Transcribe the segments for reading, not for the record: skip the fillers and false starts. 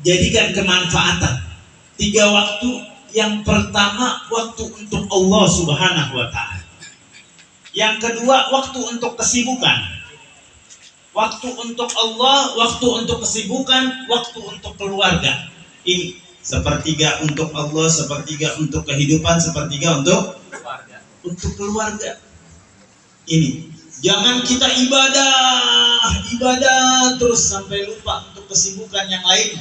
jadikan kemanfaatan. 3 waktu. Yang pertama, waktu untuk Allah Subhanahu wa Ta'ala. Yang kedua, waktu untuk kesibukan. Waktu untuk Allah, waktu untuk kesibukan, waktu untuk keluarga. Ini sepertiga untuk Allah, sepertiga untuk kehidupan, sepertiga untuk keluarga. Ini jangan kita ibadah terus sampai lupa untuk kesibukan yang lain.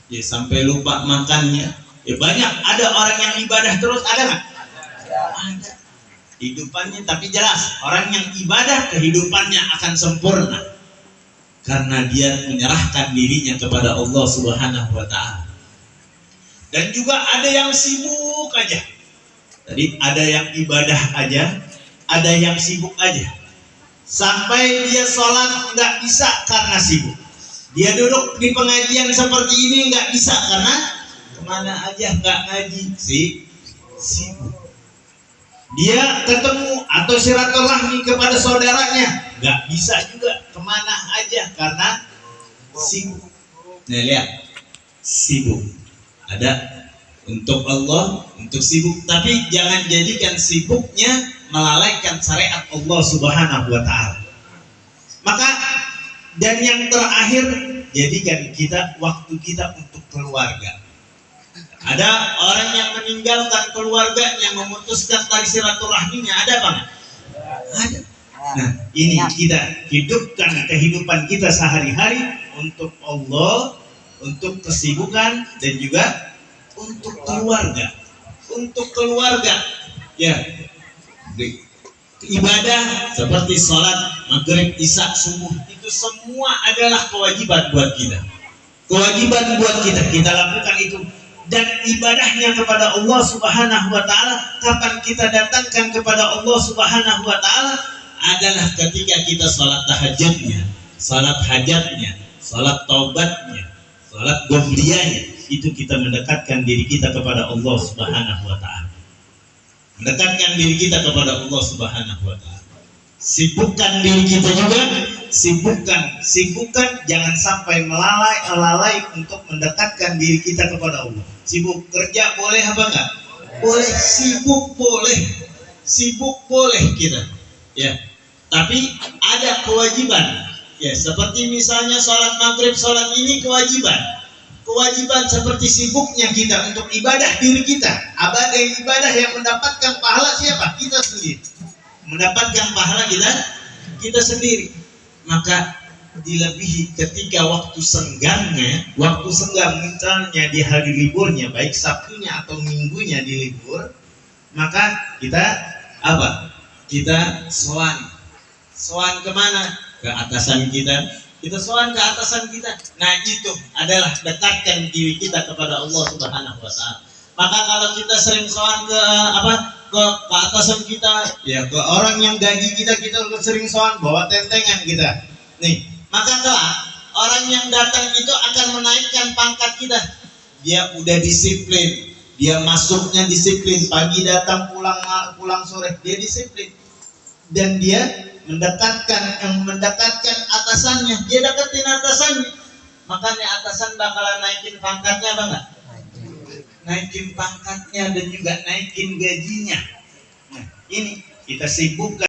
Ya, sampai lupa makannya. Ya, banyak ada orang yang ibadah terus, ada nggak? Ada. Hidupannya, tapi jelas orang yang ibadah kehidupannya akan sempurna karena dia menyerahkan dirinya kepada Allah Subhanahu wa Ta'ala. Dan juga ada yang sibuk aja. Jadi ada yang ibadah aja, ada yang sibuk aja. Sampai dia sholat nggak bisa karena sibuk. Dia duduk di pengajian seperti ini nggak bisa karena kemana aja nggak ngaji, sibuk. Dia ketemu atau silaturahmi kepada saudaranya nggak bisa juga, kemana aja karena sibuk. Nah, lihat, sibuk. Ada untuk Allah, untuk sibuk, tapi jangan jadikan sibuknya melalaikan syariat Allah Subhanahu wa Ta'ala. Maka dan yang terakhir, jadikan kita waktu kita untuk keluarga. Ada orang yang meninggalkan keluarganya, memutuskan tali silaturahminya, ada apa? Ada. Nah, ini kita hidupkan kehidupan kita sehari-hari untuk Allah, untuk kesibukan, dan juga untuk keluarga. Untuk keluarga, ya. Ibadah seperti sholat, maghrib, isya, subuh, itu semua adalah kewajiban buat kita. Kewajiban buat kita lakukan itu. Dan ibadahnya kepada Allah Subhanahu wa Ta'ala, kapan kita datangkan kepada Allah Subhanahu wa Ta'ala adalah ketika kita sholat tahajudnya, sholat hajatnya, sholat taubatnya, sholat gobliyahnya. Itu kita mendekatkan diri kita kepada Allah Subhanahu wa Ta'ala. Mendekatkan diri kita kepada Allah Subhanahu wa Ta'ala. Sibukkan diri kita juga, sibukkan jangan sampai melalai untuk mendekatkan diri kita kepada Allah. Sibuk kerja boleh apa enggak? Boleh. Sibuk boleh kita. Ya. Tapi ada kewajiban. Ya, seperti misalnya sholat maghrib, sholat ini kewajiban seperti sibuknya kita untuk ibadah diri kita. Ibadah yang mendapatkan pahala siapa? Kita sendiri. Mendapatkan pahala kita sendiri. Maka dilebihi ketika waktu senggang misalnya di hari liburnya, baik Sabtunya atau Minggunya di libur, maka kita apa? Kita sowan kemana? Ke atasan kita sowan ke atasan kita. Nah, itu adalah dekatkan diri kita kepada Allah Subhanahu wa Ta'ala. Maka kalau kita sering sowan ke atasan kita, ya ke orang yang gaji kita sering sowan, bawa tentengan kita. Nih, maka kelak orang yang datang itu akan menaikkan pangkat kita. Dia udah disiplin, dia masuknya disiplin, pagi datang pulang sore, dia disiplin. Dan dia mendekatkan atasannya, dia deketin atasannya. Makanya atasan bakalan naikin pangkatnya apa enggak? Naikin pangkatnya dan juga naikin gajinya. Nah, ini kita sibukkan